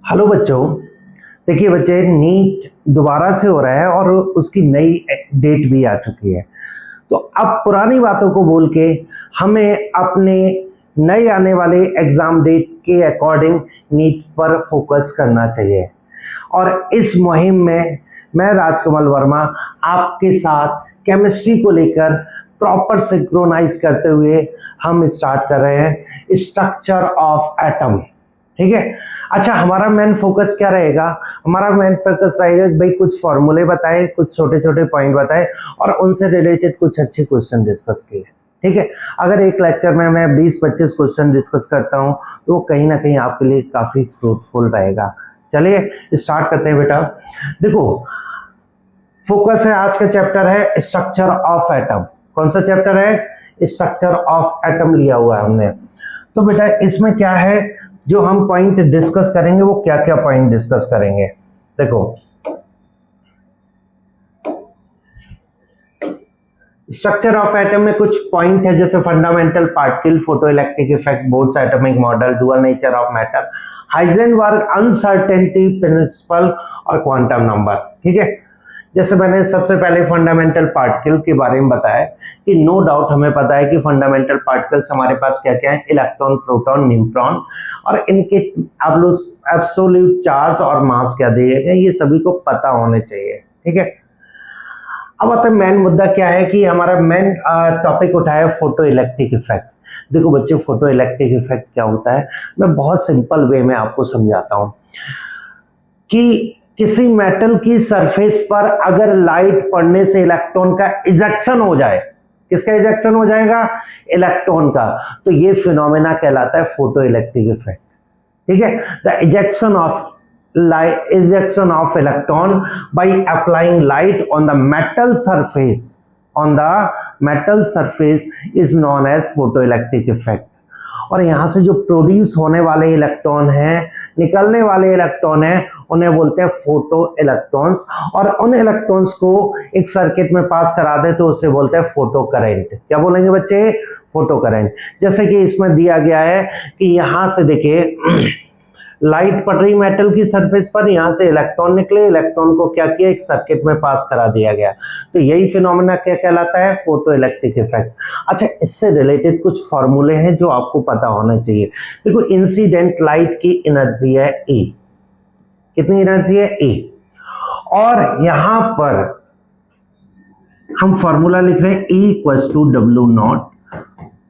Hello बच्चों। देखिए बच्चे, नीट दोबारा से हो रहा है और उसकी नई डेट भी आ चुकी है। तो अब पुरानी बातों को बोल के हमें अपने नए आने वाले एग्जाम डेट के अकॉर्डिंग नीट पर फोकस करना चाहिए। और इस मुहिम में मैं राजकमल वर्मा आपके साथ केमिस्ट्री को लेकर प्रॉपर सिंक्रोनाइज करते हुए हम स्टार्ट कर रहे हैं स्ट्रक्चर ऑफ एटम। ठीक है। अच्छा, हमारा मेन फोकस क्या रहेगा? हमारा मेन फोकस रहेगा कि भाई कुछ फॉर्मूले बताए, कुछ छोटे छोटे पॉइंट बताए और उनसे रिलेटेड कुछ अच्छे क्वेश्चन डिस्कस किए। ठीक है। अगर एक लेक्चर में मैं 20-25 क्वेश्चन डिस्कस करता हूं तो वो कहीं ना कहीं आपके लिए काफी फ्रूटफुल रहेगा। चलिए स्टार्ट करते हैं बेटा। देखो, फोकस है, आज का चैप्टर है स्ट्रक्चर ऑफ एटम। कौन सा चैप्टर है? स्ट्रक्चर ऑफ एटम लिया हुआ है हमने। तो बेटा इसमें क्या है जो हम पॉइंट डिस्कस करेंगे, वो क्या क्या पॉइंट डिस्कस करेंगे? देखो, स्ट्रक्चर ऑफ एटम में कुछ पॉइंट है जैसे fundamental particle, photoelectric effect, boards atomic model, dual nature of matter, Heisenberg uncertainty principle और क्वांटम नंबर। ठीक है। जैसे मैंने सबसे पहले फंडामेंटल पार्टिकल के बारे में बताया कि नो डाउट हमें पता है कि फंडामेंटल पार्टिकल्स हमारे पास क्या क्या है, इलेक्ट्रॉन, प्रोटॉन, न्यूट्रॉन, और इनके एब्सोल्यूट चार्ज और मास क्या दिए गए, ये सभी को पता होने चाहिए। ठीक है। अब आता है मेन मुद्दा क्या है कि हमारा मेन टॉपिक उठाया फोटो इलेक्ट्रिक इफेक्ट। देखो बच्चे, फोटो इलेक्ट्रिक इफेक्ट क्या होता है, मैं बहुत सिंपल वे में आपको समझाता हूं कि किसी मेटल की सरफेस पर अगर लाइट पड़ने से इलेक्ट्रॉन का इजेक्शन हो जाए, किसका इजेक्शन हो जाएगा? इलेक्ट्रॉन का, तो ये फिनोमेना कहलाता है फोटो इलेक्ट्रिक इफेक्ट। ठीक है। The ejection of electron by applying light on the metal surface is known as photoelectric effect. और यहां से जो प्रोड्यूस होने वाले इलेक्ट्रॉन हैं, निकलने वाले इलेक्ट्रॉन हैं, उन्हें बोलते हैं फोटो इलेक्ट्रॉन्स। और उन इलेक्ट्रॉन्स को एक सर्किट में पास करा दे तो उसे बोलते हैं फोटो करंट। क्या बोलेंगे बच्चे? Photo current. जैसे कि इसमें दिया गया है कि यहां से देखिए लाइट पड़ रही मेटल की सरफेस पर, यहां से इलेक्ट्रॉन निकले, इलेक्ट्रॉन को क्या किया, एक सर्किट में पास करा दिया गया। तो यही फिनोमेना क्या कहलाता है? Photo electric effect. अच्छा, इससे रिलेटेड कुछ फॉर्मूले हैं जो आपको पता होना चाहिए। देखो, इंसिडेंट लाइट की एनर्जी है E। कितनी एनर्जी है? E। और यहां पर हम फॉर्मूला लिख रहे हैं E = W0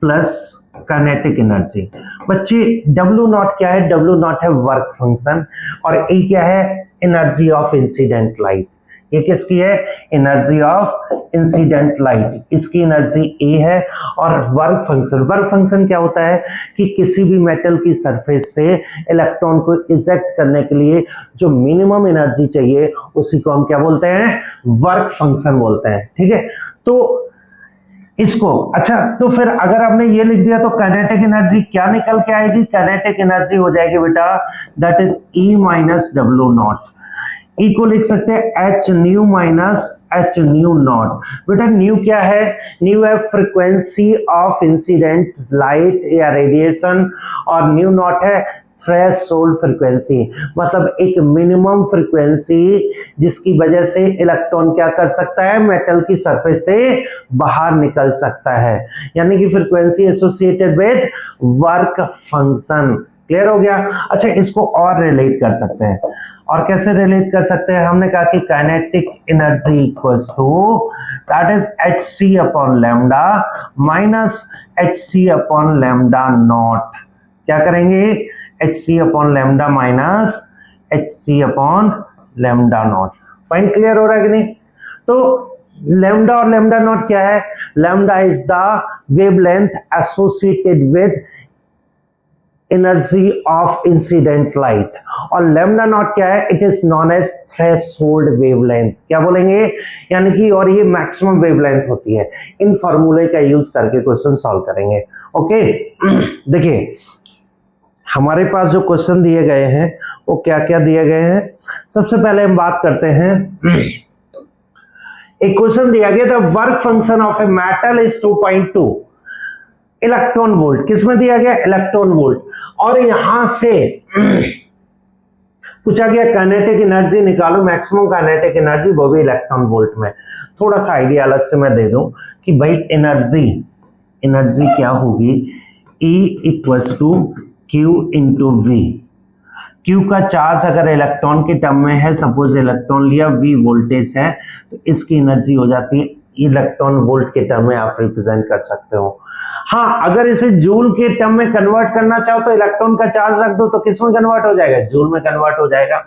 plus kinetic energy. बच्चे, W0 क्या है? W0 है वर्क फंक्शन, और E क्या है? Energy of incident light. ये किसकी है? Energy of incident light. इसकी एनर्जी A है। और वर्क फंक्शन क्या होता है कि किसी भी मेटल की सरफेस से इलेक्ट्रॉन को इजेक्ट करने के लिए जो मिनिमम एनर्जी चाहिए उसी को हम क्या बोलते हैं? वर्क फंक्शन बोलते हैं। ठीक है। तो इसको, अच्छा, तो फिर अगर आपने ये लिख दिया तो काइनेटिक एनर्जी क्या निकल के आएगी? काइनेटिक एनर्जी हो जाएगी बेटा, that is E - W0। E को लिख सकते हैं H new minus H nu not. बेटा न्यू क्या है? न्यू है फ्रीक्वेंसी ऑफ इंसिडेंट लाइट या रेडिएशन, और न्यू नॉट है थ्रेशोल्ड फ्रीक्वेंसी, मतलब एक मिनिमम फ्रीक्वेंसी जिसकी वजह से इलेक्ट्रॉन क्या कर सकता है? मेटल की सरफेस से बाहर निकल सकता है, यानी कि frequency associated with work function. Clear हो गया? अच्छा, इसको और रिलेट कर सकते हैं। और कैसे रिलेट कर सकते हैं? हमने कहा कि kinetic energy equals to that is hc/λ minus hc/λ0। क्या करेंगे? hc/λ minus hc/λ0। Point clear हो रहा है कि नहीं? तो लैम्डा और लैम्डा नॉट क्या है? Lambda is the wavelength associated with energy of incident light, और लैम्डा नॉट क्या है? It is known as threshold wavelength. क्या बोलेंगे? यानी कि, और ये मैक्सिमम वेवलेंथ होती है। इन फॉर्मूले का यूज करके क्वेश्चन सॉल्व करेंगे। ओके। देखिए, हमारे पास जो क्वेश्चन दिए गए हैं वो क्या क्या दिए गए हैं। सबसे पहले हम बात करते हैं, एक क्वेश्चन दिया गया था, work function of a metal is 2.2 electron volt. किसमें दिया गया? Electron volt. और यहां से पूछा गया काइनेटिक एनर्जी निकालो, मैक्सिमम काइनेटिक एनर्जी, वो भी इलेक्ट्रॉन वोल्ट में। थोड़ा सा आइडिया अलग से मैं दे दूं कि भाई एनर्जी क्या होगी, E equals to Q into V. Q का चार्ज अगर इलेक्ट्रॉन के टर्म में है, सपोज इलेक्ट्रॉन लिया, वी वोल्टेज है, तो इसकी एनर्जी हो जाती है इलेक्ट्रॉन वोल्ट के टर्म में आप रिप्रेजेंट कर सकते हो। हाँ, अगर इसे जूल के टर्म में कन्वर्ट करना चाहो तो इलेक्ट्रॉन का चार्ज रख दो तो किस में कन्वर्ट हो जाएगा, जूल में कन्वर्ट हो जाएगा।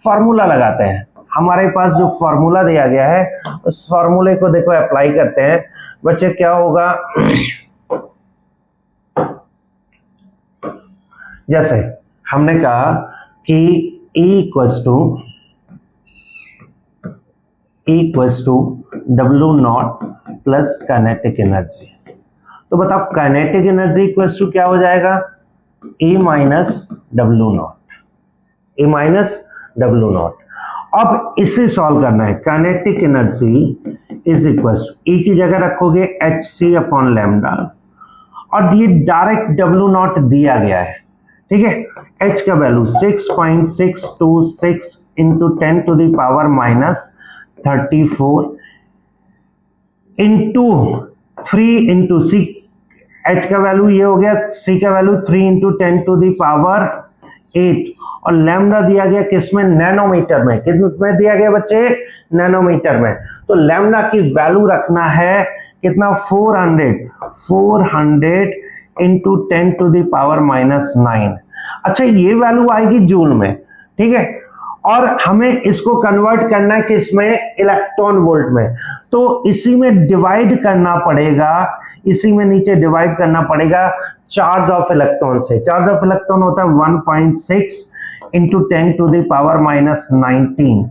फॉर्मूला लगाते हैं, हमारे पास जो फॉर्मूला दिया गया है उस फॉर्मूले को देखो अप्लाई करते हैं बच्चे। क्या होगा, जैसे हमने कहा कि E equals to W naught plus kinetic energy. तो बताओ काइनेटिक एनर्जी इक्वल्स टू क्या हो जाएगा, E माइनस डब्ल्यू नॉट। अब इसे सॉल्व करना है। Kinetic energy is equals to E की जगह रखोगे hc अपॉन लैम्डा, और ये डायरेक्ट W नॉट दिया गया है, ठीक है। H का value 6.626 into 10 to the power minus 34 into 3 into C. H का वैल्यू ये हो गया, C का value 3 into 10 to the power 8, और लैम्डा दिया गया किसमें, नैनोमीटर में। किसमें दिया गया बच्चे, नैनोमीटर में। तो लैम्डा की वैल्यू रखना है कितना, 400 into 10 to the power minus 9। अच्छा, ये वैल्यू आएगी जूल में, ठीक है, और हमें इसको कन्वर्ट करना है किसमें, इलेक्ट्रॉन वोल्ट में। तो इसी में डिवाइड करना पड़ेगा, इसी में नीचे डिवाइड करना पड़ेगा चार्ज ऑफ इलेक्ट्रॉन से। चार्ज ऑफ इलेक्ट्रॉन होता है 1.6 into 10 to the power minus 19,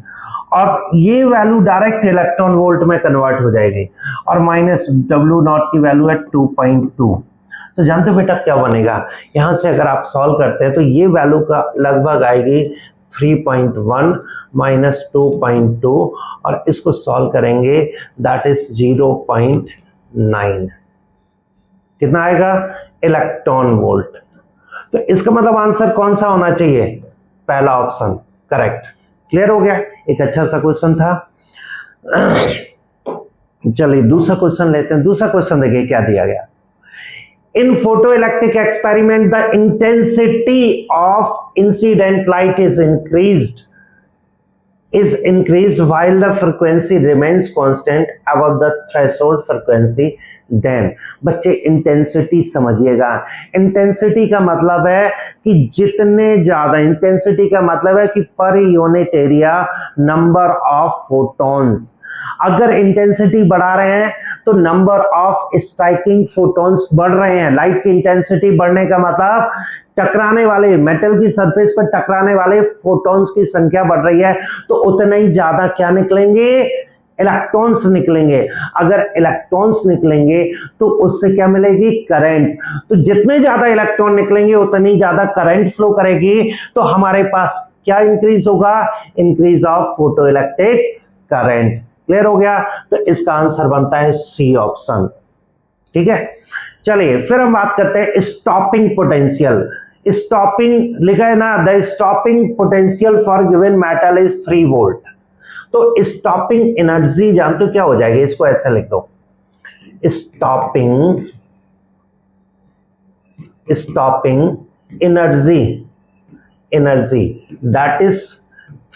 और ये वैल्यू डायरेक्ट इलेक्ट्रॉन वोल्ट में कन्वर्ट हो जाएगी, और माइनस W नॉट की वैल्यू है 2.2। तो जानते हो बेटा क्या बनेगा, यहां से अगर आप सॉल्व करते हैं तो ये वैल्यू का लगभग आएगी 3.1 माइनस 2.2, और इसको सॉल्व करेंगे दैट इज 0.9। कितना आएगा, इलेक्ट्रॉन वोल्ट। तो इसका मतलब आंसर कौन सा होना चाहिए, पहला ऑप्शन करेक्ट। क्लियर हो गया, एक अच्छा सा क्वेश्चन था। चलिए दूसरा क्वेश्चन लेते हैं। दूसरा क्वेश्चन देखिए क्या दिया गया। In photoelectric experiment, the intensity of incident light is increased while the frequency remains constant above the threshold frequency. Then बच्चे इंटेंसिटी समझिएगा। इंटेंसिटी का मतलब है कि जितने ज्यादा, इंटेंसिटी का मतलब है कि per unit area number of photons. अगर इंटेंसिटी बढ़ा रहे हैं तो नंबर ऑफ स्ट्राइकिंग फोटॉन्स बढ़ रहे हैं। लाइट की इंटेंसिटी बढ़ने का मतलब टकराने वाले, मेटल की सरफेस पर टकराने वाले फोटॉन्स की संख्या बढ़ रही है, तो उतने ही ज्यादा क्या निकलेंगे, इलेक्ट्रॉन्स निकलेंगे। अगर इलेक्ट्रॉन्स निकलेंगे तो उससे क्या मिलेगी, करंट। तो जितने ज्यादा इलेक्ट्रॉन निकलेंगे उतनी ज्यादा करंट फ्लो करेगी, तो हमारे पास क्या इंक्रीज होगा, increase of photoelectric current. Clear हो गया, तो इसका आंसर बनता है सी ऑप्शन। ठीक है, चलिए फिर हम बात करते हैं स्टॉपिंग पोटेंशियल। स्टॉपिंग लिखा है ना, the stopping potential for given metal is 3 volt. तो स्टॉपिंग एनर्जी जानते हो क्या हो जाएगी, इसको ऐसे लिख दो, stopping energy that is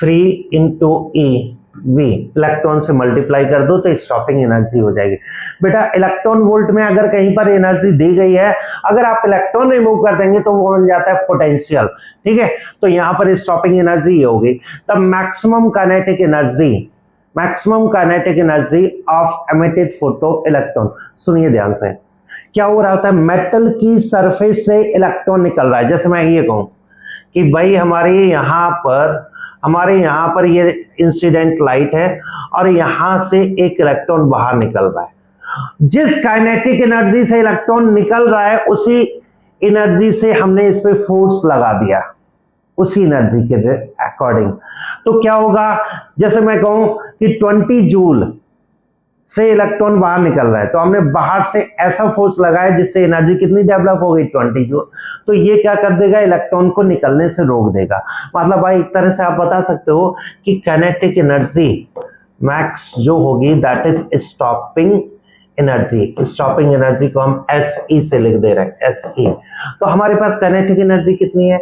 3 into E V. Electron से मल्टीप्लाई कर दो तो स्टॉपिंग एनर्जी हो जाएगी। बेटा इलेक्ट्रॉन वोल्ट में अगर कहीं पर एनर्जी दी गई है, अगर आप इलेक्ट्रॉन रिमूव कर देंगे तो वो बन जाता है पोटेंशियल। ठीक है, तो यहां पर स्टॉपिंग एनर्जी ये होगी the maximum kinetic energy of emitted photo electron. सुनिए ध्यान से, क्या हो रहा होता है, मेटल की सरफेस से इलेक्ट्रॉन निकल रहा है। जैसे मैं ये कहूं कि भाई हमारे यहाँ पर ये इंसिडेंट लाइट है और यहां से एक इलेक्ट्रॉन बाहर निकल रहा है। जिस काइनेटिक एनर्जी से इलेक्ट्रॉन निकल रहा है उसी एनर्जी से हमने इस पे फोर्स लगा दिया, उसी एनर्जी के अकॉर्डिंग। तो क्या होगा, जैसे मैं कहूं कि 20 जूल से इलेक्ट्रॉन बाहर निकल रहा है, तो हमने बाहर से ऐसा फोर्स लगाया जिससे एनर्जी कितनी डेवलप हो गई 20 जूल। तो ये क्या कर देगा, इलेक्ट्रॉन को निकलने से रोक देगा। मतलब भाई एक तरह से आप बता सकते हो कि काइनेटिक एनर्जी मैक्स जो होगी that is stopping energy. Stopping energy को हम SE से लिख दे रहे हैं, SE। तो हमारे पास काइनेटिक एनर्जी कितनी है,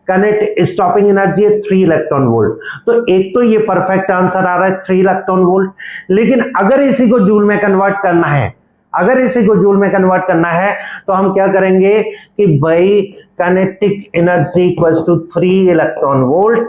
स्टॉपिंग एनर्जी है 3 इलेक्ट्रॉन वोल्ट। तो एक तो ये परफेक्ट आंसर आ रहा है 3 इलेक्ट्रॉन वोल्ट। लेकिन अगर इसी को जूल में कन्वर्ट करना है, अगर इसी को जूल में कन्वर्ट करना है तो हम क्या करेंगे कि भाई kinetic energy equals to 3 electron volt,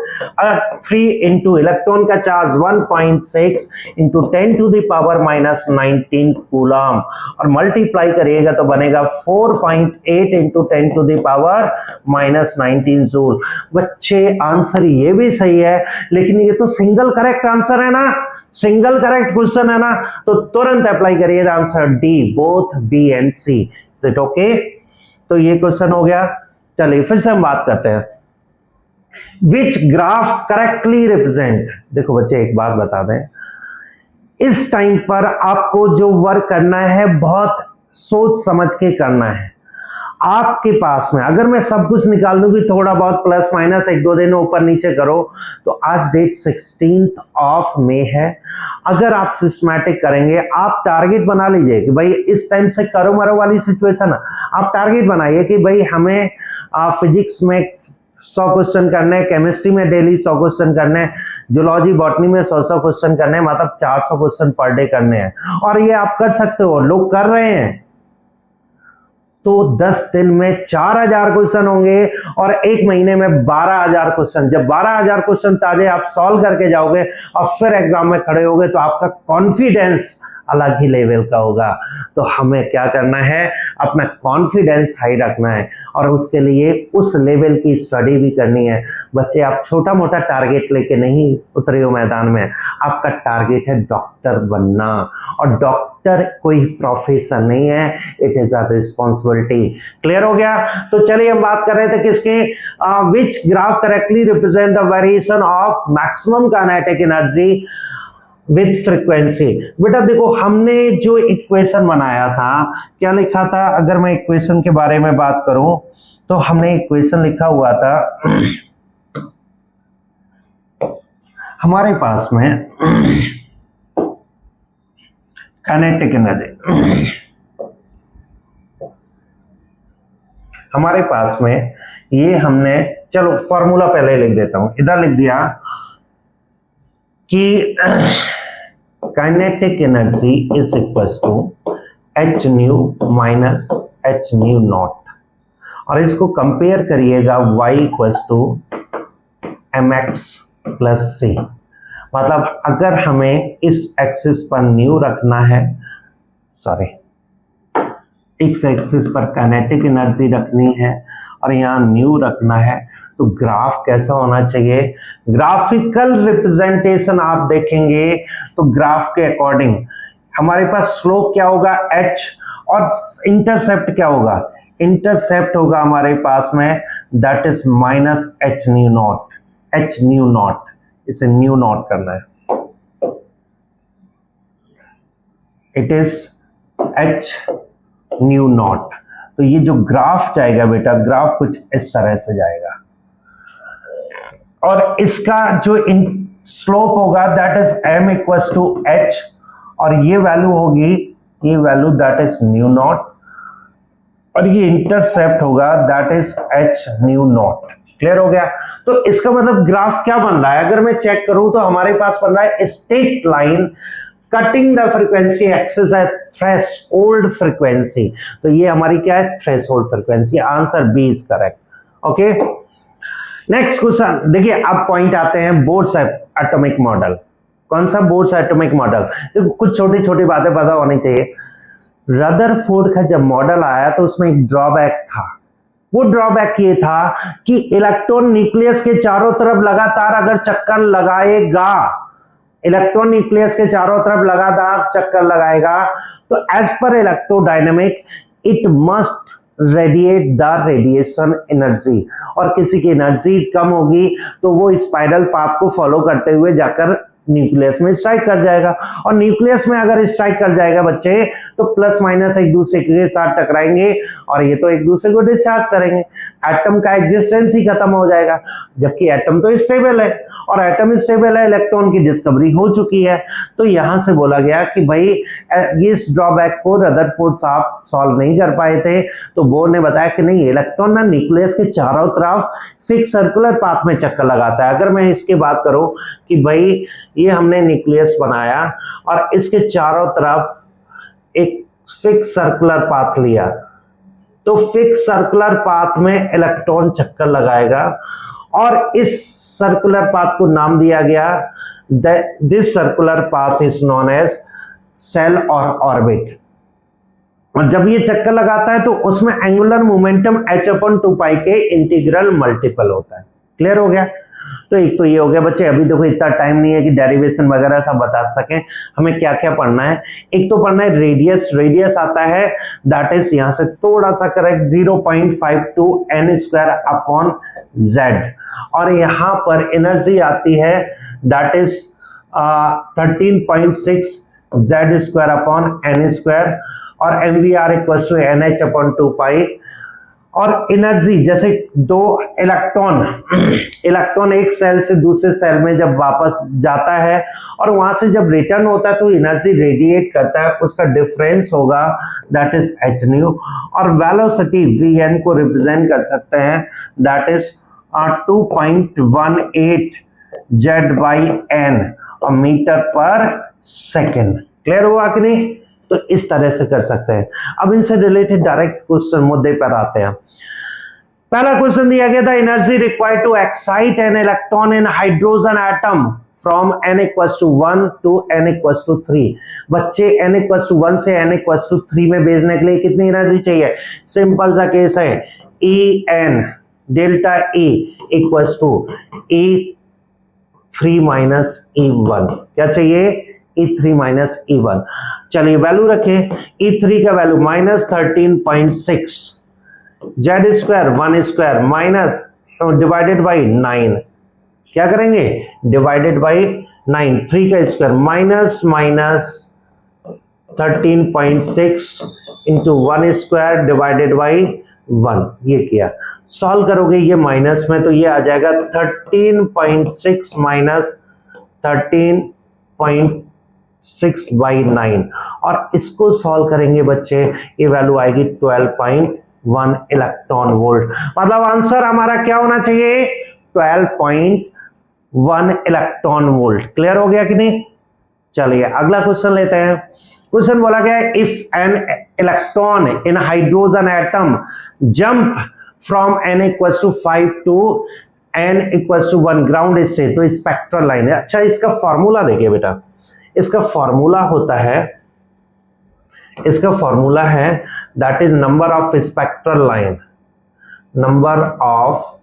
3 into electron का charge 1.6 into 10 to the power minus 19 coulomb, और मल्टीप्लाई करिएगा तो बनेगा 4.8 into 10 to the power minus 19 joule. बच्चे आंसर ये भी सही है, लेकिन ये तो सिंगल करेक्ट आंसर है ना, सिंगल करेक्ट क्वेश्चन है ना, तो तुरंत अप्लाई करिए answer D, both B and C. Is it okay? तो ये क्वेश्चन हो गया। चलिए फिर से हम बात करते हैं, विच ग्राफ करेक्टली रिप्रेजेंट। देखो बच्चे एक बात बता दें, इस टाइम पर आपको जो वर्क करना है बहुत सोच समझ के करना है। आपके पास में अगर मैं सब कुछ निकाल दूंगी, थोड़ा बहुत प्लस माइनस 1-2 दिन ऊपर नीचे करो, तो आज डेट 16 मई है। अगर आप सिस्टमैटिक करेंगे, आप टारगेट बना लीजिए कि भाई इस टाइम से करो मरो वाली सिचुएशन है, आप टारगेट बनाइए कि भाई हमें फिजिक्स में 100 क्वेश्चन करने, केमिस्ट्री में डेली 100 क्वेश्चन करने, जूलॉजी बॉटनी में 100 क्वेश्चन करने, मतलब 400 क्वेश्चन पर डे करने हैं। और ये आप कर सकते हो, लोग कर रहे हैं। तो 10 दिन में 4000 क्वेश्चन होंगे और 1 महीने में 12000 क्वेश्चन। जब 12000 क्वेश्चन ताजे आप सॉल्व करके जाओगे और फिर एग्जाम में खड़े होगे तो आपका कॉन्फिडेंस अलग ही लेवल का होगा। तो हमें क्या करना है, अपना कॉन्फिडेंस हाई रखना है और उसके लिए उस लेवल की स्टडी भी करनी है। बच्चे आप छोटा मोटा टारगेट लेके नहीं उतरे हो मैदान में, आपका टारगेट है डॉक्टर बनना, और डॉक्टर कोई प्रोफेशन नहीं है, it is a responsibility. Clear हो गया? तो चलिए हम बात कर रहे थे किसके, which graph correctly represent the variation of maximum kinetic energy with frequency. बेटा देखो हमने जो इक्वेशन बनाया था, क्या लिखा था, अगर मैं इक्वेशन के बारे में बात करूं तो हमने इक्वेशन लिखा हुआ था, हमारे पास में काइनेटिक एनर्जी, हमारे पास में ये हमने, चलो फॉर्मूला पहले लिख देता हूं, इधर लिख दिया कि kinetic energy is equal to H nu minus H nu not, और इसको कंपेयर करिएगा y equal to M X plus C. मतलब अगर हमें इस एक्सिस पर न्यू रखना है, सॉरी इस एक्सिस पर काइनेटिक एनर्जी रखनी है और यहाँ न्यू रखना है, तो ग्राफ कैसा होना चाहिए, ग्राफिकल रिप्रेजेंटेशन आप देखेंगे तो ग्राफ के अकॉर्डिंग हमारे पास स्लोप क्या होगा h, और इंटरसेप्ट क्या होगा, इंटरसेप्ट होगा हमारे पास में that is minus H nu not, H nu not, इसे न्यू नॉट करना है, it is H nu not. तो ये जो ग्राफ जाएगा बेटा, ग्राफ कुछ इस तरह से जाएगा और इसका जो स्लोप होगा that is m equals to h, और ये वैल्यू होगी, ये value that is nu not, और ये इंटरसेप्ट होगा that is h nu naught. Clear हो गया? तो इसका मतलब ग्राफ क्या बन रहा है, अगर मैं चेक करूं तो हमारे पास बन रहा है straight line cutting the frequency axis at threshold frequency. तो ये हमारी क्या है, threshold frequency. Answer B is correct. Okay, next question देखिए, अब पॉइंट आते हैं बोर्ड्स एटॉमिक मॉडल। कौन सा बोर्ड्स एटॉमिक मॉडल? देखो कुछ छोटी छोटी बातें पता होनी चाहिए। रदरफोर्ड का जब मॉडल आया तो उसमें एक ड्रॉबैक था, वो ड्रॉबैक ये था कि इलेक्ट्रॉन न्यूक्लियस के चारों तरफ लगातार अगर चक्कर लगाएगा, इलेक्ट्रॉन न्यूक्लियस के चारों तरफ लगातार चक्कर लगाएगा, तो as per electrodynamic it must radiate the radiation energy, और किसी की एनर्जी कम होगी तो वो स्पाइरल पाथ को फॉलो करते हुए जाकर न्यूक्लियस में स्ट्राइक कर जाएगा। और न्यूक्लियस में अगर स्ट्राइक कर जाएगा बच्चे तो प्लस माइनस एक दूसरे के साथ टकराएंगे और ये तो एक दूसरे को डिस्चार्ज करेंगे, एटम का एग्जिस्टेंस ही खत्म हो जाएगा। जबकि एटम तो स्टेबल है और एटम स्टेबल है, इलेक्ट्रॉन की डिस्कवरी हो चुकी है। तो यहां से बोला गया कि भाई इस ड्रॉबैक को रदरफोर्ड साहब सॉल्व नहीं कर पाए थे, तो बोर ने बताया कि नहीं, इलेक्ट्रॉन ना न्यूक्लियस के चारों तरफ फिक्स सर्कुलर पाथ में चक्कर लगाता है। अगर मैं इसकी बात करूं कि भाई ये हमने न्यूक्लियस बनाया और इसके चारों तरफ एक फिक्स सर्कुलर पाथ लिया, तो फिक्स सर्कुलर पाथ में इलेक्ट्रॉन चक्कर लगाएगा और इस सर्कुलर पाथ को नाम दिया गया, this circular path is known as shell और ऑर्बिट। और जब ये चक्कर लगाता है तो उसमें एंगुलर मोमेंटम h/2π के इंटीग्रल मल्टीपल होता है। क्लियर हो गया? तो एक तो ये हो गया बच्चे। अभी देखो इतना टाइम नहीं है कि डेरिवेशन वगैरह सब बता सकें, हमें क्या क्या पढ़ना है। एक तो पढ़ना है रेडियस, रेडियस आता है दैट इज यहां से थोड़ा सा करेक्ट 0.52 n² और यहां पर एनर्जी आती है दैट इज 13.6 z² और mvr = nh/2π। और एनर्जी जैसे दो इलेक्ट्रॉन एक सेल से दूसरे सेल में जब वापस जाता है और वहां से जब रिटर्न होता है तो एनर्जी रेडिएट करता है, उसका डिफरेंस होगा दैट इज hν। और वेलोसिटी vn को रिप्रेजेंट कर सकते हैं दैट इज 2.18 z/n मीटर पर सेकेंड। क्लियर हुआ कि नहीं? तो इस तरह से कर सकते हैं। अब इनसे रिलेटेड डायरेक्ट क्वेश्चन मुद्दे पर आते हैं। पहला क्वेश्चन दिया गया था, energy required to excite an electron in hydrogen atom from n = 1 to n = 3। बच्चे n = 1 से n = 3 में भेजने के लिए कितनी एनर्जी चाहिए? सिंपल सा केस है, En delta E = E3 - E1। क्या चाहिए? E3 - E1। चलिए वैल्यू रखें, E3 का value -13.6 z² 1² minus divided by 9। क्या करेंगे? डिवाइडेड बाई 9, 3 का square minus 13.6 into 1² divided by 1। ये किया, सॉल्व करोगे ये माइनस में तो ये आ जाएगा 13.6 माइनस 13.6/9 और इसको सॉल्व करेंगे बच्चे, ये वैल्यू आएगी 12.1 इलेक्ट्रॉन वोल्ट। मतलब आंसर हमारा क्या होना चाहिए? 12.1 इलेक्ट्रॉन वोल्ट। क्लियर हो गया कि नहीं? चलिए अगला क्वेश्चन लेते हैं। क्वेश्चन बोला गया है, if N electron in hydrogen atom jump from n = 5 to n = 1 ground state, तो स्पेक्ट्रल लाइन है। अच्छा इसका फॉर्मूला देखिए बेटा, इसका फॉर्मूला होता है, इसका फॉर्मूला है that is number of spectral line, number of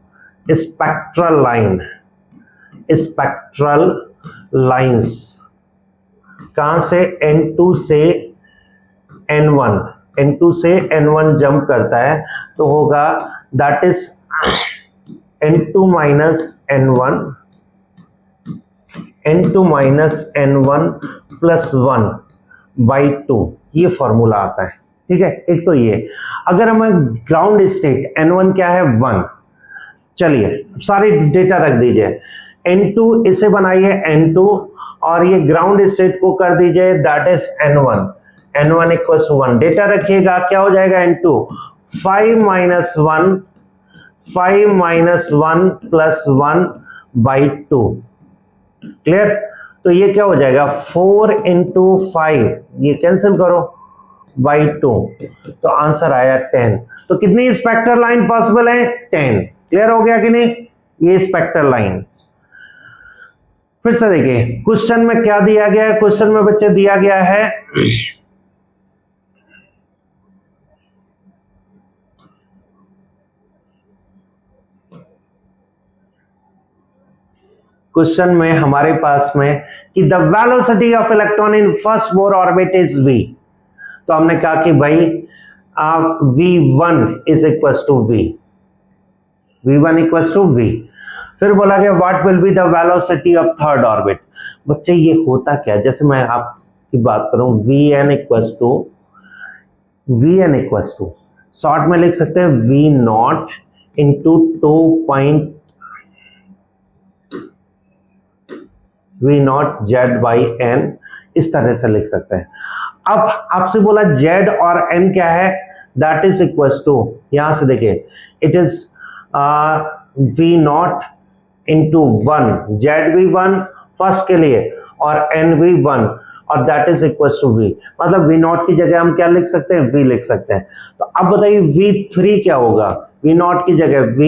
spectral line, spectral lines कहां से? n2 से n1, n2 से n1 जंप करता है तो होगा that is n2 - n1 n2 - n1 + 1/2, ये फॉर्मूला आता है। ठीक है, एक तो ये। अगर हमें ग्राउंड स्टेट n1 क्या है? 1। चलिए सारे डेटा रख दीजिए, n2 इसे बनाइए n2 और ये ग्राउंड स्टेट को कर दीजिए that is n1, n1 = 1। Data रखिएगा, क्या हो जाएगा? n2 5 - 1 + 1/2। क्लियर? तो ये क्या हो जाएगा? 4 × 5, ये कैंसिल करो, /2, तो आंसर आया 10। तो कितनी स्पेक्ट्रल लाइन पॉसिबल है? 10। क्लियर हो गया कि नहीं? ये स्पेक्ट्रल लाइन। फिर से देखिए क्वेश्चन में क्या दिया गया है। क्वेश्चन में बच्चे दिया गया है क्वेश्चन में हमारे पास में कि the velocity of electron in first Bohr orbit is v। तो हमने कहा कि भाई v1 = v, v1 = v। फिर बोला गया what will be the velocity of third orbit. बच्चे ये होता क्या, जैसे मैं आपकी बात करूं Vn इक्वस टू शॉर्ट में लिख सकते हैं V naught into 2.V naught Z by N, इस तरह से लिख सकते हैं। अब आपसे बोला जेड और एन क्या है, दैट इज इक्वस टू, यहां से देखिए it is V naught into 1, Z भी 1 फर्स्ट के लिए और एन भी 1, और that is equal to V। मतलब V नॉट की जगह हम क्या लिख सकते हैं, V लिख सकते हैं। तो अब बताइए V3 क्या होगा, V नॉट की जगह V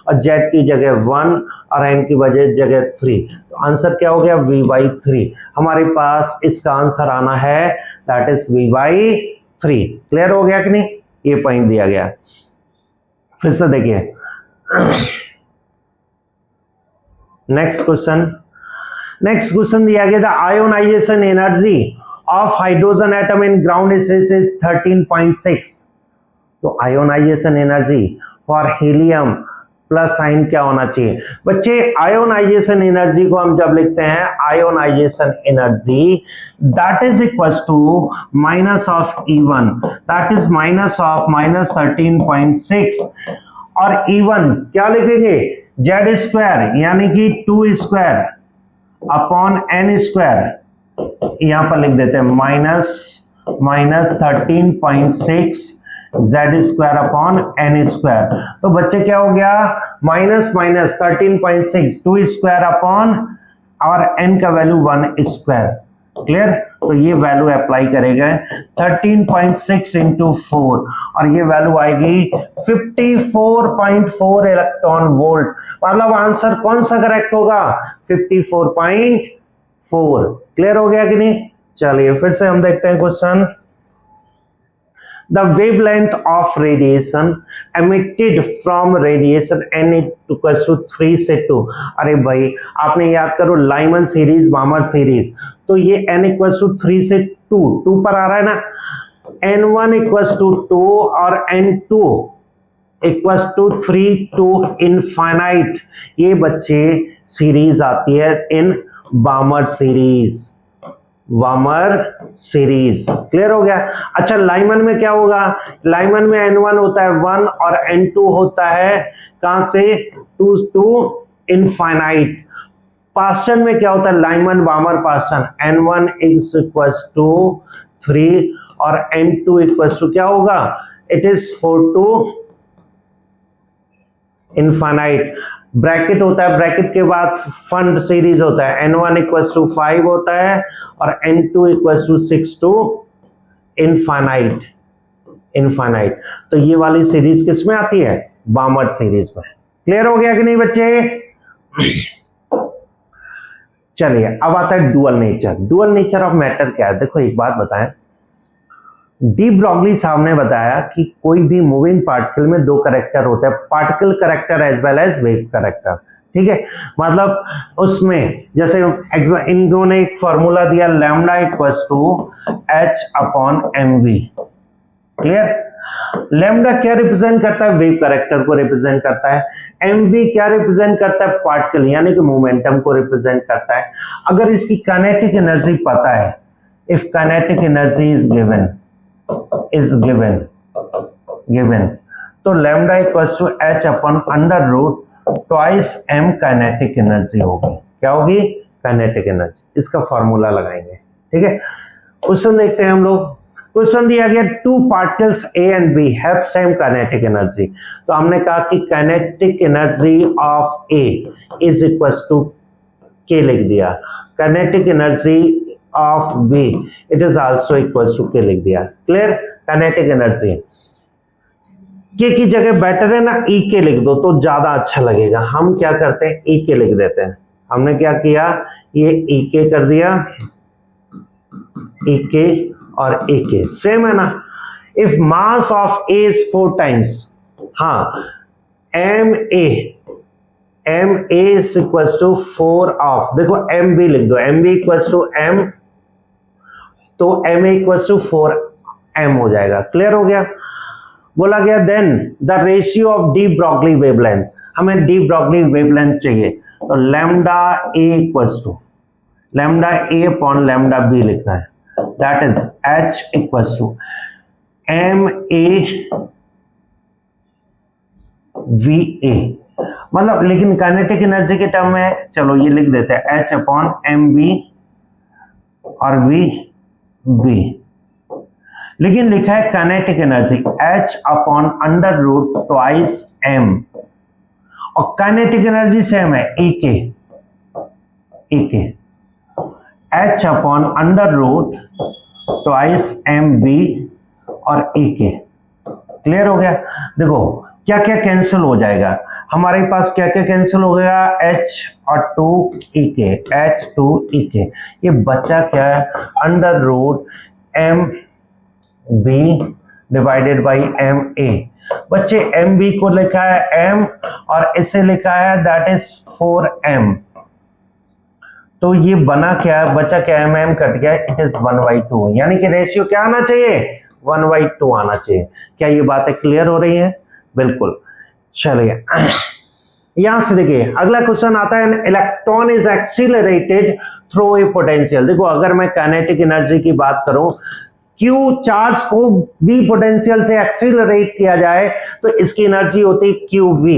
और Z की जगह 1 और N की जगह 3, तो आंसर क्या हो गया V/3। हमारे पास इसका आंसर आना है दैट इज V/3। क्लियर हो गया कि नहीं, ये पॉइंट दिया गया। फिर से देखिए नेक्स्ट क्वेश्चन दिया गया, the ionization energy of hydrogen atom in ground state is 13.6। तो ionization energy for helium plus sign क्या होना चाहिए बच्चे, आयोनाइजेशन एनर्जी को हम जब लिखते हैं ionization energy that is equal to minus of E1, that is minus of -13.6, और E1 क्या लिखेंगे जेड स्क्वायर यानी कि 2 स्क्वायर अपॉन एन स्क्वायर, यहां पर लिख देते हैं -13.6 Z square upon N square. तो बच्चे क्या हो गया -13.6 2 स्क्वायर अपॉन और एन का वैल्यू 1 स्क्वायर। क्लियर, तो ये वैल्यू अप्लाई करेगा 13.6 इंटू 4 और ये वैल्यू आएगी 54.4 इलेक्ट्रॉन वोल्ट। मतलब आंसर कौन सा करेक्ट होगा 54.4। क्लियर हो गया कि नहीं, चलिए फिर से हम देखते हैं question. The wavelength of radiation emitted from radiation n equals to 3 से 2। अरे भाई आपने याद करो लाइमन सीरीज बामर सीरीज, तो ये n इक्वल्स टू 3 से 2 पर आ रहा है ना, n1 इक्वल्स टू 2 और n2 equals to 3 to infinite. ये बच्चे सीरीज आती है इन बामर सीरीज। क्लियर हो गया। अच्छा लाइमन में क्या होगा, लाइमन में n1 होता है 1 और n2 होता है कहां से 2 टू इनफाइनाइट। पास्टन में क्या होता है Lyman Balmer Paschen, n1 is equals to 3 और n2 इक्वल्स टू क्या होगा, it is 4 to infinite. Bracket होता है, ब्रैकेट के बाद फंड सीरीज होता है, n1 इक्वल्स टू 5 होता है और n2 equals to 6 to infinite. तो ये वाली सीरीज किस में आती है, बामर सीरीज में। क्लियर हो गया कि नहीं बच्चे। चलिए अब आता है डुअल नेचर ऑफ मैटर क्या है। देखो एक बात बताएं, डी ब्रॉगली साहब ने बताया कि कोई भी मूविंग पार्टिकल में 2 कैरेक्टर होते हैं, particle character as well as wave character. ठीक है, मतलब उसमें जैसे इन्होंने एक फॉर्मूला दिया lambda equals to h upon mv। Clear, lambda क्या रिप्रेजेंट करता है, वेव कैरेक्टर को रिप्रेजेंट करता है। mv क्या रिप्रेजेंट करता है, पार्टिकल यानी कि मोमेंटम को रिप्रेजेंट करता है। अगर इसकी काइनेटिक एनर्जी पता है, if kinetic energy is given, तो lambda equals to h upon under root twice m kinetic energy होगी। क्या होगी, काइनेटिक एनर्जी। इसका फॉर्मूला लगाएंगे। ठीक है, क्वेश्चन देखते हैं हम लोग। क्वेश्चन दिया गया 2 particles A and B have same kinetic energy. तो हमने कहा कि kinetic energy of A is equals to K लिख दिया, kinetic energy of B it is also equals to K लिख दिया। क्लियर, काइनेटिक एनर्जी के की जगह बेटर है ना ई के लिख दो तो ज्यादा अच्छा लगेगा। हम क्या करते हैं ई के लिख देते हैं। हमने क्या किया, ये ई के कर दिया, ई के और ए के सेम है ना। If mass of A is 4 times, हाँ M A is equals to 4 of, देखो एम बी लिख दो, M B equals to M, तो M A equals to 4 M हो जाएगा। क्लियर हो गया। बोला गया then the ratio of de Broglie wavelength, हमें डी ब्रॉगली वेवलेंथ चाहिए, तो lambda A equals to lambda A upon lambda B लिखना है, that is H equals to M A V A, मतलब लेकिन काइनेटिक एनर्जी के टर्म में चलो ये लिख देते हैं एच अपॉन एम बी और वी बी, लेकिन लिखा है kinetic energy H upon under root twice M, और काइनेटिक एनर्जी सेम है ए के H upon under root twice M B और ए के। क्लियर हो गया? देखो क्या क्या कैंसिल हो जाएगा, हमारे पास क्या क्या कैंसिल हो गया, एच और टू ई के, एच टू ई के, ये बचा क्या है under root M B divided by M A. बच्चे एम बी को लिखा है एम और इसे लिखा है दैट इज 4m, तो ये बना क्या है, बचा क्या, एम एम कट गया, इट इज 1/2, यानी कि रेशियो क्या आना चाहिए, 1/2 आना चाहिए। क्या ये बातें क्लियर हो रही है? बिल्कुल। चलिए यहां से देखिए अगला क्वेश्चन आता है, electron is accelerated through a potential. देखो अगर मैं काइनेटिक एनर्जी की बात करूं, Q चार्ज को V पोटेंशियल से एक्सीलरेट किया जाए तो इसकी एनर्जी होती है QV।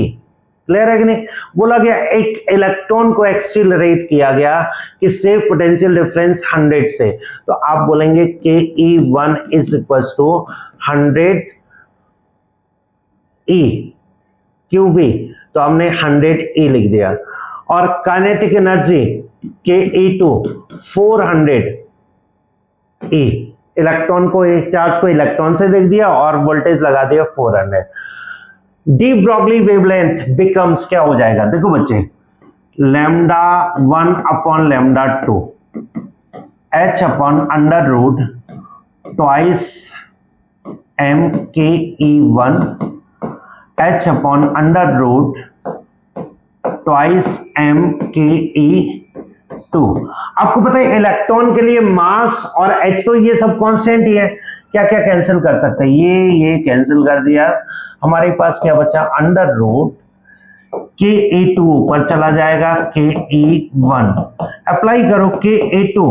क्लियर है कि नहीं? बोला गया एक इलेक्ट्रॉन को एक्सीलरेट किया गया कि सेव पोटेंशियल डिफरेंस 100 से, तो आप बोलेंगे KE1 is equal to 100 E QV, तो हमने 100 E लिख दिया, और kinetic energy KE2 400 E, electron को, एक चार्ज को इलेक्ट्रॉन से लिख दिया और वोल्टेज लगा दिया 400। डी ब्रॉगली वेवलेंथ बिकम्स क्या हो जाएगा, देखो बच्चे lambda 1 upon lambda 2 H upon under root twice M K E 1 H upon under root twice M K E 2। आपको पता है इलेक्ट्रॉन के लिए मास और एच, तो ये सब कांस्टेंट ही है, क्या क्या कैंसिल कर सकते हैं, ये कैंसिल कर दिया, हमारे पास क्या बचा अंडर रूट के ए 2 ऊपर चला जाएगा, के ई 1 अप्लाई करो, के ए 2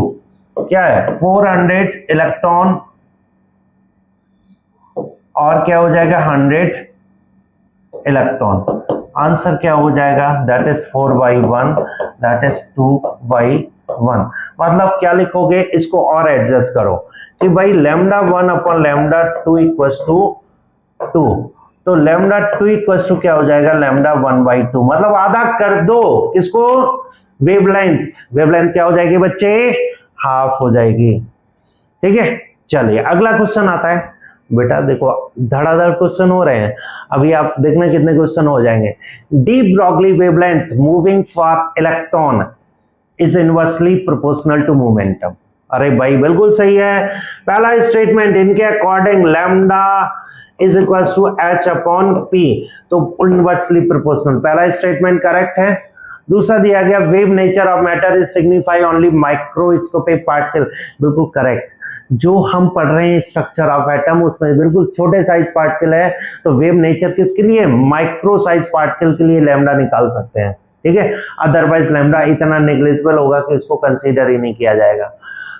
क्या है 400 इलेक्ट्रॉन और क्या हो जाएगा 100 इलेक्ट्रॉन, आंसर क्या हो जाएगा दैट इज 4/1, दैट इज 2/1। मतलब क्या लिखोगे, इसको और एडजस्ट करो कि भाई lambda 1 upon lambda 2 equals to 2, तो लैम्डा 2 इक्वल्स टू क्या हो जाएगा लैम्डा 1/2, मतलब आधा कर दो किसको, वेवलेंथ। वेवलेंथ क्या हो जाएगी बच्चे, हाफ हो जाएगी। ठीक है, चलिए अगला क्वेश्चन आता है। बेटा देखो धड़ाधड़ क्वेश्चन हो रहे हैं, अभी आप देखना कितने क्वेश्चन हो जाएंगे। De Broglie wavelength moving for electron is inversely proportional to momentum. अरे भाई बिल्कुल सही है, पहला स्टेटमेंट इनके according lambda is equal to H upon P, तो इनवर्सली प्रोपोर्शनल, पहला स्टेटमेंट करेक्ट है। दूसरा दिया गया wave nature of matter is signify only microscopic particle, बिल्कुल करेक्ट। जो हम पढ़ रहे हैं स्ट्रक्चर ऑफ एटम उसमें बिल्कुल छोटे साइज पार्टिकल है, तो वेव नेचर किसके लिए, माइक्रो साइज पार्टिकल के लिए लैम्डा निकाल सकते हैं। ठीक है, अदरवाइज लैम्डा इतना नेग्लिजिबल होगा कि इसको कंसीडर ही नहीं किया जाएगा।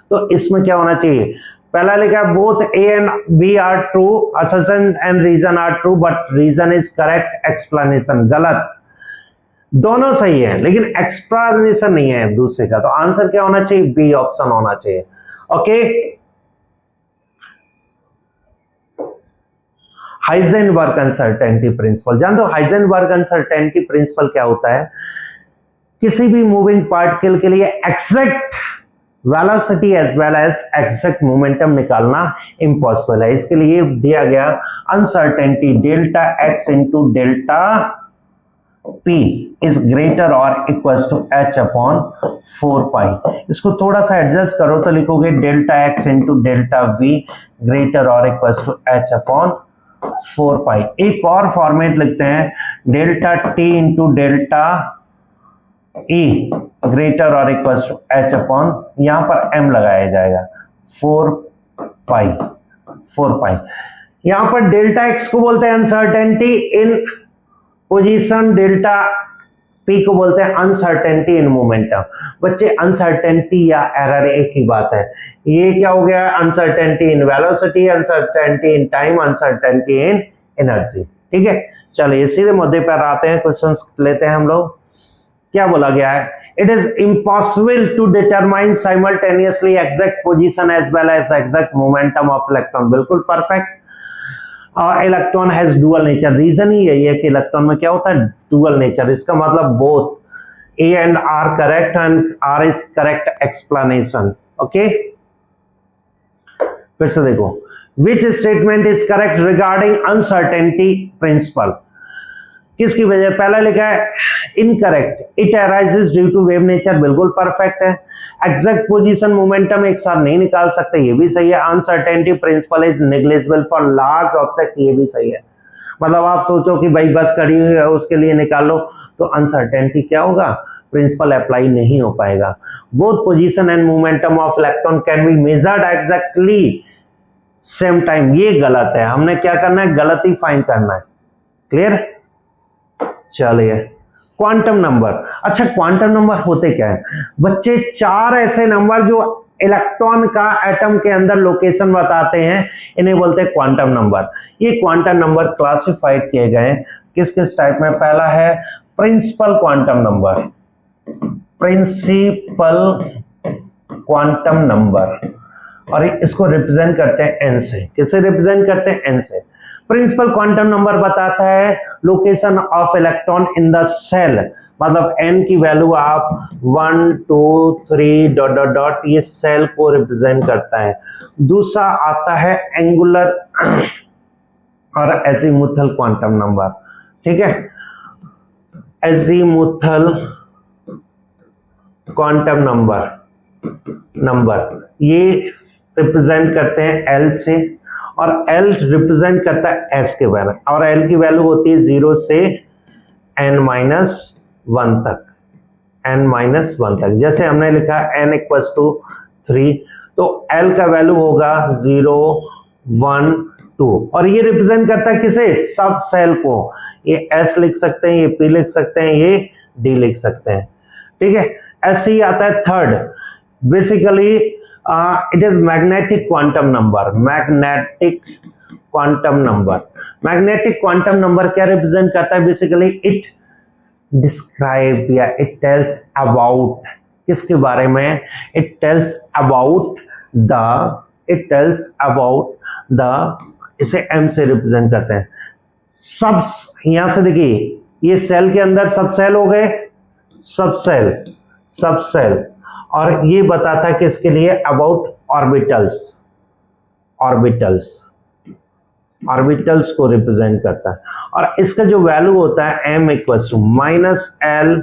तो इसमें क्या होना चाहिए, पहला लिखा है both A and B are true, assertion and reason are true but reason is correct, explanation गलत। दोनों सही है लेकिन एक्सप्लेनेशन नहीं है दूसरे का, तो आंसर क्या होना चाहिए, बी ऑप्शन होना चाहिए। ओके, हाइजेनबर्ग अनसर्टेनिटी प्रिंसिपल जान दो। हाइजेनबर्ग अनसर्टेनिटी प्रिंसिपल क्या होता है, किसी भी मूविंग पार्टिकल के लिए exact velocity as well as exact momentum निकालना इम्पॉसिबल है। इसके लिए दिया गया uncertainty delta X into delta P is greater और equal to H upon 4 pi. इसको थोड़ा सा एडजस्ट करो तो लिखोगे delta X into delta V greater और equal to H upon 4 pi. एक और फॉर्मेट लिखते हैं delta T into delta E greater और इक्वल टू एच अपॉन, यहां पर एम लगाया जाएगा 4 पाई। यहां पर डेल्टा एक्स को बोलते हैं अनसर्टेनिटी इन पोजीशन डेल्टा पी को बोलते हैं अनसर्टेनिटी इन मोमेंटम। बच्चे अनसर्टेनिटी या एरर एक ही बात है। ये क्या हो गया, uncertainty in velocity, uncertainty in time, uncertainty in energy. ठीक है, चलिए सीधे मुद्दे पर आते हैं, क्वेश्चंस लेते हैं हम लोग। क्या बोला गया है, it is impossible to determine simultaneously exact position as well as exact momentum of electron. बिल्कुल perfect. Electron has dual nature. Reason ही यही है कि इलेक्ट्रॉन में क्या होता है, डुअल नेचर। इसका मतलब both A and R correct and R is correct explanation. Okay, फिर से देखो, which statement is correct regarding uncertainty principle. किसकी वजह, पहला लिखा है incorrect, it arises due to wave nature. बिल्कुल परफेक्ट है। एग्जैक्ट पोजीशन मोमेंटम एक साथ नहीं निकाल सकते, ये भी सही है। Uncertainty principle is negligible for large object, ये भी सही है। मतलब आप सोचो कि भाई बस खड़ी हुई है उसके लिए निकाल लो, तो अनसर्टेनिटी क्या होगा, प्रिंसिपल अप्लाई नहीं हो पाएगा। Both position and momentum of electron can be measured exactly same time. ये गलत है, हमने क्या करना है, गलती फाइंड करना है। क्लियर, चलिए क्वांटम नंबर। अच्छा, क्वांटम नंबर होते क्या है बच्चे, चार ऐसे नंबर जो इलेक्ट्रॉन का एटम के अंदर लोकेशन बताते हैं, इन्हें बोलते हैं क्वांटम नंबर। ये क्वांटम नंबर क्लासिफाइड किए गए किस किस टाइप में, पहला है principal quantum number, principal quantum number, और इसको रिप्रेजेंट करते हैं एन से। किसे रिप्रेजेंट करते हैं, एन से। प्रिंसिपल क्वांटम नंबर बताता है location of electron in the shell, मतलब एन की वैल्यू आप 1 2 3 डॉट डॉट डॉट, ये सेल को रिप्रेजेंट करता है। दूसरा आता है एंगुलर और एजीमुथल क्वांटम नंबर। ठीक है, एजीमुथल क्वांटम नंबर ये रिप्रेजेंट करते हैं एल से, और एल रिप्रेजेंट करता है एस के वैल्यू, और एल की वैल्यू होती है 0 से n-1 तक, n-1 तक। जैसे हमने लिखा n इक्वल्स टू 3, तो एल का वैल्यू होगा 0 1 2, और ये रिप्रेजेंट करता है किसे, सब सेल को। ये एस लिख सकते हैं, ये पी लिख सकते हैं, ये डी लिख सकते हैं। ठीक है, ऐसे ही आता है third, basically it is magnetic quantum number। magnetic quantum number क्या रिप्रेजेंट करता है, बेसिकली इट डिस्क्राइब या इट टेल्स अबाउट, किसके बारे में, इट टेल्स अबाउट द, इसे एम से रिप्रेजेंट करते हैं। सब, यहां से देखिए, ये सेल के अंदर सब सेल हो गए, सब सेल, और ये बताता है किसके लिए, अबाउट ऑर्बिटल्स को रिप्रेजेंट करता है। और इसका जो वैल्यू होता है m equals to -l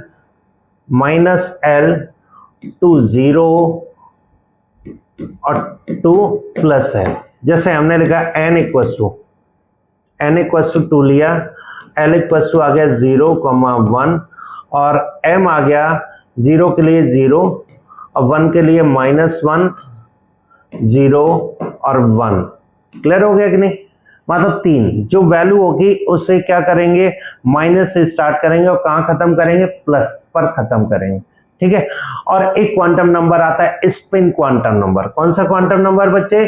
to 0 और टू प्लस है। जैसे हमने लिखा n इक्वल्स टू 2 लिया, l इक्वल्स टू आ गया 0,1, और m आ गया 0 के लिए 0 और 1 के लिए -1 0 और 1। क्लियर हो गया कि नहीं, मतलब 3 जो वैल्यू होगी उससे क्या करेंगे, माइनस से स्टार्ट करेंगे और कहां खत्म करेंगे, प्लस पर खत्म करेंगे। ठीक है, और एक क्वांटम नंबर आता है स्पिन क्वांटम नंबर। कौन सा क्वांटम नंबर बच्चे,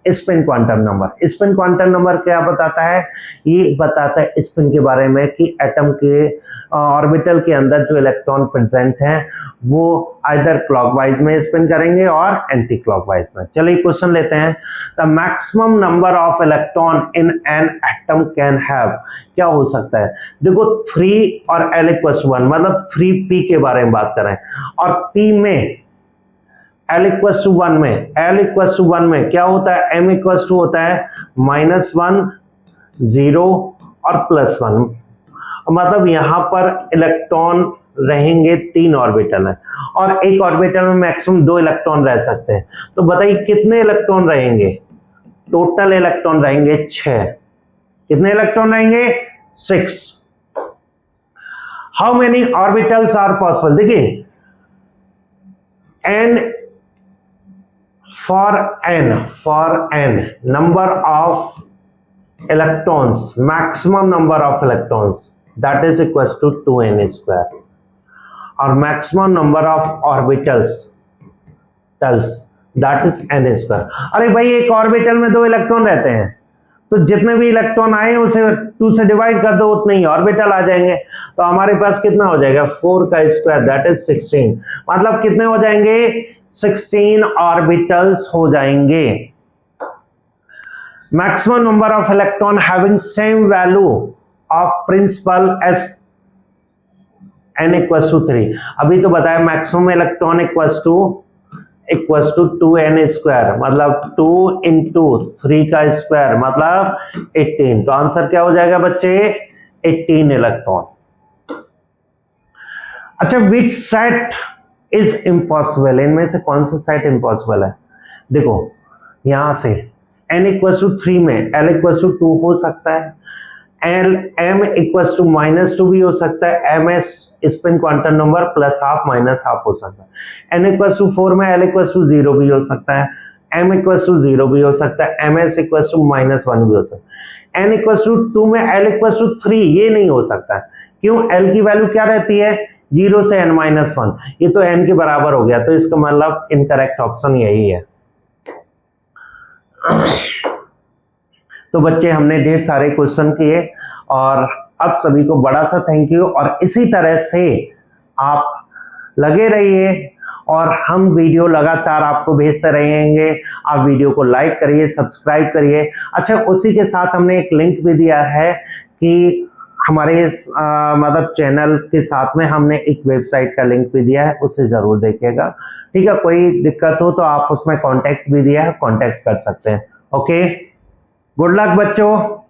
spin quantum number. Spin quantum number क्या बताता है, ये बताता है स्पिन के बारे में कि एटम के ऑर्बिटल के अंदर जो इलेक्ट्रॉन प्रेजेंट हैं वो आइदर क्लॉकवाइज में स्पिन करेंगे और एंटी क्लॉकवाइज में। चलिए क्वेश्चन लेते हैं, the maximum number of electron in an atom can have, क्या हो सकता है, देखो 3 और l इक्वल्स 1, मतलब 3p के बारे में बात करें, और p में l इक्वल्स टू 1 में क्या होता है, m इक्वल्स टू होता है -1 0 और +1, मतलब यहां पर इलेक्ट्रॉन रहेंगे 3 ऑर्बिटल है, और एक ऑर्बिटल में मैक्सिमम 2 इलेक्ट्रॉन रह सकते हैं। तो बताइए कितने इलेक्ट्रॉन रहेंगे, टोटल इलेक्ट्रॉन रहेंगे 6। कितने इलेक्ट्रॉन रहेंगे, 6। How many orbitals are possible, देखिए n for n number of electrons, maximum number of electrons that is equal to 2n square, और maximum number of orbitals that is n square. अरे भाई एक orbital में 2 electron रहते हैं, तो जितने भी इलेक्ट्रॉन आए उसे 2 से डिवाइड कर दो, उतने ही ऑर्बिटल आ जाएंगे। तो हमारे पास कितना हो जाएगा 4 का स्क्वायर दैट इज 16, मतलब कितने हो जाएंगे 16 ऑर्बिटल्स हो जाएंगे। Maximum number of electron having same value of principal as n equal to 3। अभी तो बताया maximum electron equal to 2n square, मतलब 2 इंटू 3 का स्क्वायर मतलब 18। तो आंसर क्या हो जाएगा बच्चे 18 इलेक्ट्रॉन। अच्छा, विच सेट इज इम्पॉसिबल, इनमें से कौन सा सेट इम्पॉसिबल है? देखो यहां से n इक्वल टू 3 में l इक्वल टू 2 हो सकता है, m इक्वल टू -2 भी हो सकता है, ms spin quantum number plus half minus half हो सकता है, n इक्वल टू 4 में l इक्वल टू 0 भी हो सकता है, m इक्वल टू 0 भी हो सकता है, ms इक्वल टू -1 भी हो सकता है, n इक्वल टू 2 में l इक्वल टू 3 ये नहीं हो सकता है। क्यों? l की वैल्यू क्या रहती है 0 से n-1, ये तो n के बराबर हो गया, तो इसका मतलब इनकरेक्ट ऑप्शन यही है। तो बच्चे हमने ढेर सारे क्वेश्चन किए, और अब सभी को बड़ा सा थैंक यू, और इसी तरह से आप लगे रहिए और हम वीडियो लगातार आपको भेजते रहेंगे। आप वीडियो को लाइक करिए, सब्सक्राइब करिए। अच्छा, उसी के साथ हमने एक लिंक भी दिया है कि हमारे मतलब चैनल के साथ में हमने एक वेबसाइट का लिंक भी दिया है, उसे जरूर देखिएगा। ठीक है, कोई दिक्कत हो तो आप उसमें कांटेक्ट भी दिया है, कांटेक्ट कर सकते हैं। ओके, गुड लक बच्चों।